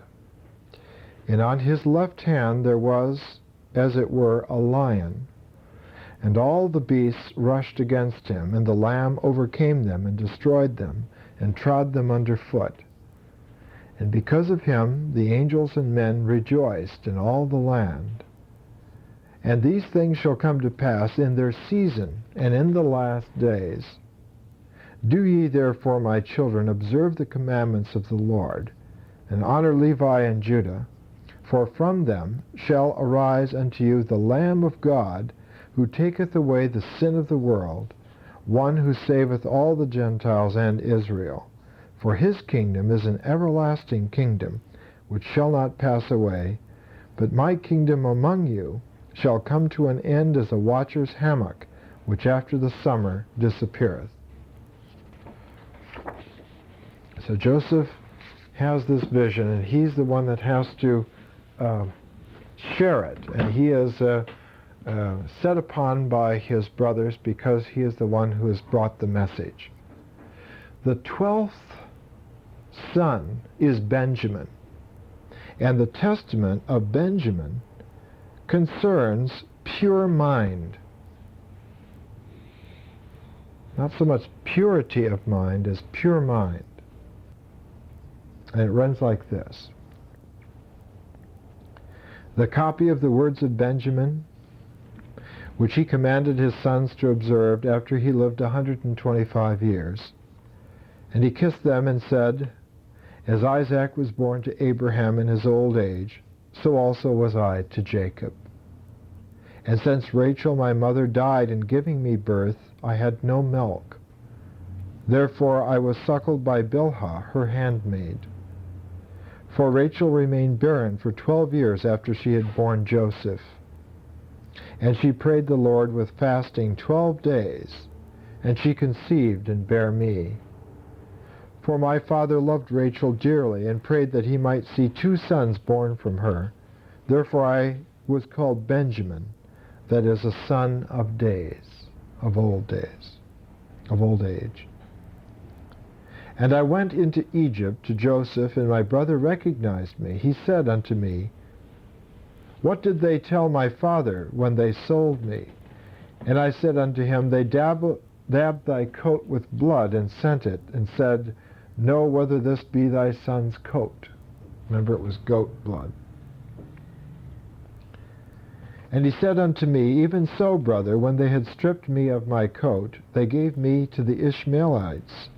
And on his left hand there was, as it were, a lion. And all the beasts rushed against him, and the lamb overcame them and destroyed them, and trod them underfoot. And because of him the angels and men rejoiced in all the land. And these things shall come to pass in their season, and in the last days. Do ye therefore, my children, observe the commandments of the Lord, and honor Levi and Judah, for from them shall arise unto you the Lamb of God, who taketh away the sin of the world, one who saveth all the Gentiles and Israel. For his kingdom is an everlasting kingdom, which shall not pass away, but my kingdom among you shall come to an end as a watcher's hammock, which after the summer disappeareth." So Joseph has this vision, and he's the one that has to share it, and he is set upon by his brothers because he is the one who has brought the message. The 12th son is Benjamin, and the testament of Benjamin concerns pure mind. Not so much purity of mind as pure mind. And it runs like this. The copy of the words of Benjamin, which he commanded his sons to observe after he lived 125 years. And he kissed them and said, "As Isaac was born to Abraham in his old age, so also was I to Jacob. And since Rachel my mother died in giving me birth, I had no milk. Therefore I was suckled by Bilhah, her handmaid. For Rachel remained barren for 12 years after she had borne Joseph. And she prayed the Lord with fasting 12 days, and she conceived and bare me. For my father loved Rachel dearly, and prayed that he might see 2 sons born from her. Therefore I was called Benjamin, that is, a son of days, of old age. And I went into Egypt to Joseph, and my brother recognized me. He said unto me, What did they tell my father when they sold me? And I said unto him, They dabbed thy coat with blood, and sent it, and said, Know whether this be thy son's coat. Remember, it was goat blood. And he said unto me, Even so, brother, when they had stripped me of my coat, they gave me to the Ishmaelites.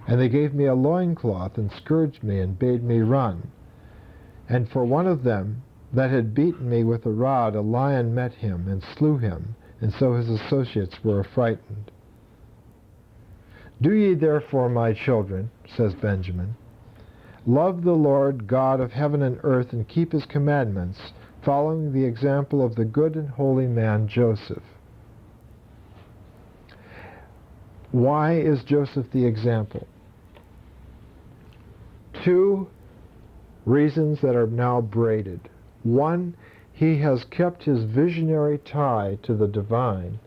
And they gave me a loincloth, and scourged me, and bade me run. And for one of them that had beaten me with a rod, a lion met him, and slew him, and so his associates were affrighted. Do ye therefore, my children, says Benjamin, love the Lord God of heaven and earth, and keep his commandments, following the example of the good and holy man Joseph. Why is Joseph the example? 2 reasons that are now braided. 1, he has kept his visionary tie to the divine.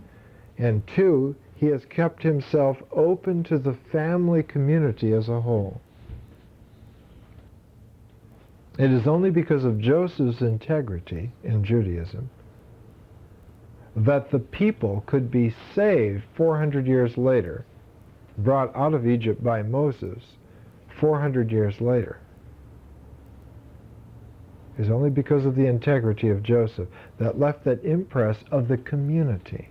And 2, he has kept himself open to the family community as a whole. It is only because of Joseph's integrity in Judaism that the people could be saved 400 years later, brought out of Egypt by Moses 400 years later. It is only because of the integrity of Joseph that left that impress of the community,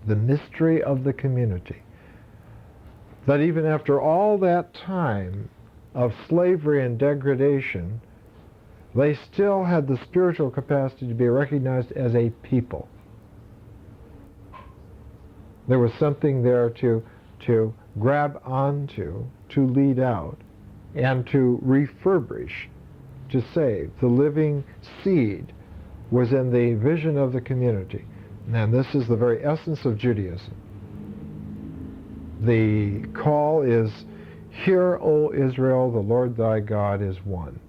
the mystery of the community, that even after all that time of slavery and degradation, they still had the spiritual capacity to be recognized as a people. There was something there to grab onto, to lead out, and to refurbish, to save. The living seed was in the vision of the community. And this is the very essence of Judaism. The call is, Hear, O Israel, the Lord thy God is one.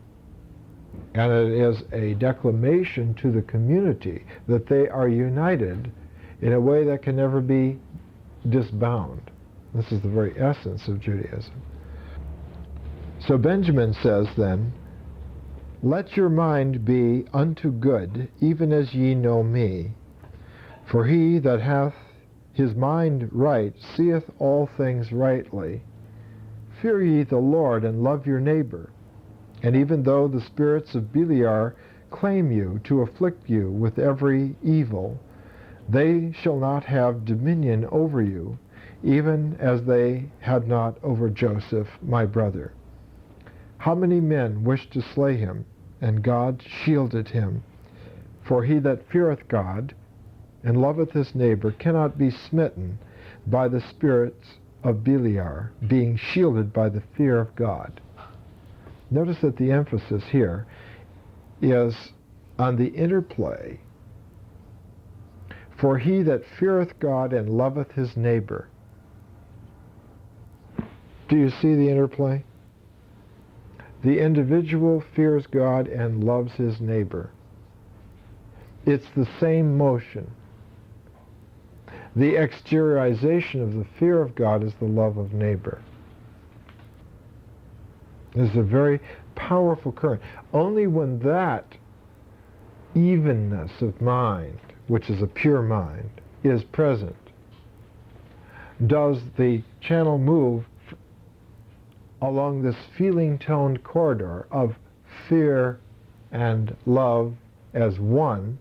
And it is a declamation to the community that they are united in a way that can never be disbound. This is the very essence of Judaism. So Benjamin says then, Let your mind be unto good, even as ye know me. For he that hath his mind right seeth all things rightly. Fear ye the Lord, and love your neighbor. And even though the spirits of Beliar claim you to afflict you with every evil, they shall not have dominion over you, even as they had not over Joseph, my brother. How many men wished to slay him, and God shielded him? For he that feareth God, and loveth his neighbor, cannot be smitten by the spirits of Beliar, being shielded by the fear of God. Notice that the emphasis here is on the interplay. For he that feareth God and loveth his neighbor. Do you see the interplay? The individual fears God and loves his neighbor. It's the same motion. The exteriorization of the fear of God is the love of neighbor. It's a very powerful current. Only when that evenness of mind, which is a pure mind, is present, does the channel move along this feeling-toned corridor of fear and love as one.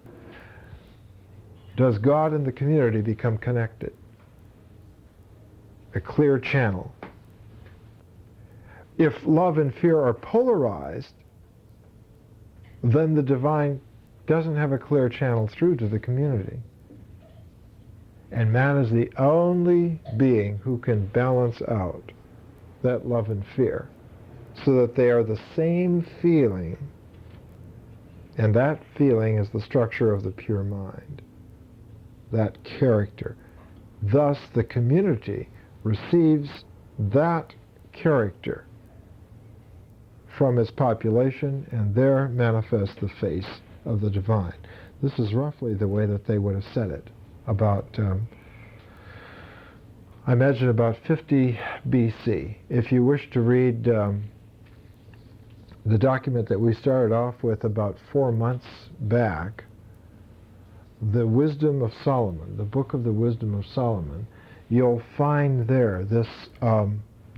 Does God and the community become connected? A clear channel. If love and fear are polarized, then the divine doesn't have a clear channel through to the community. And man is the only being who can balance out that love and fear so that they are the same feeling And that feeling is the structure of the pure mind, that character. Thus, the community receives that character from its population, and there manifests the face of the divine. This is roughly the way that they would have said it about, I imagine about 50 BC. If you wish to read the document that we started off with about 4 months back, the Wisdom of Solomon, the book of the Wisdom of Solomon, you'll find there this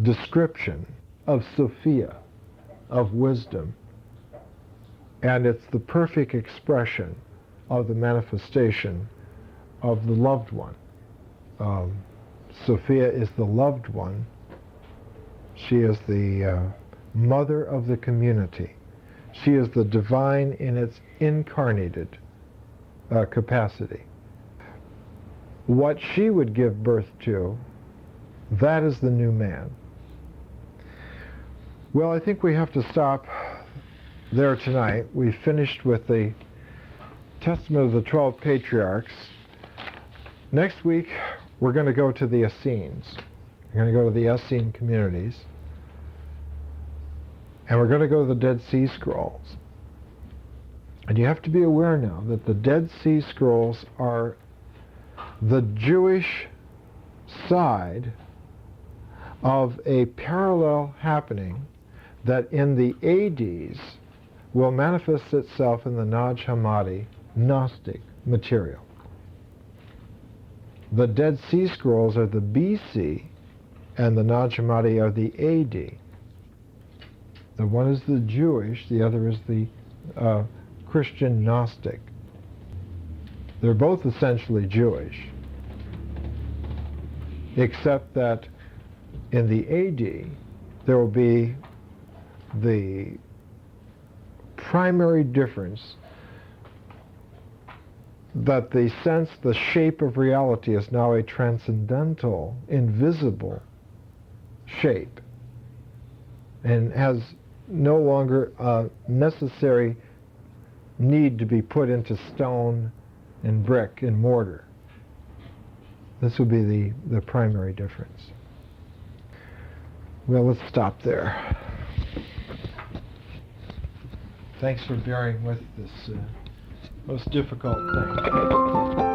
description of Sophia, of wisdom, and it's the perfect expression of the manifestation of the loved one. Sophia is the loved one. She is the mother of the community. She is the divine in its incarnated capacity. What she would give birth to, that is the new man. Well, I think we have to stop there tonight. We finished with the Testament of the 12 Patriarchs. Next week, we're going to go to the Essenes. We're going to go to the Essene communities. And we're going to go to the Dead Sea Scrolls. And you have to be aware now that the Dead Sea Scrolls are the Jewish side of a parallel happening that in the 80s will manifest itself in the Nag Hammadi Gnostic material. The Dead Sea Scrolls are the BC and the Nag Hammadi are the AD. The one is the Jewish, the other is the Christian Gnostic. They're both essentially Jewish, except that in the AD there will be the primary difference that the sense, the shape of reality is now a transcendental, invisible shape and has no longer a necessary need to be put into stone and brick and mortar. This would be the primary difference. Well, let's stop there. Thanks for bearing with this most difficult thing.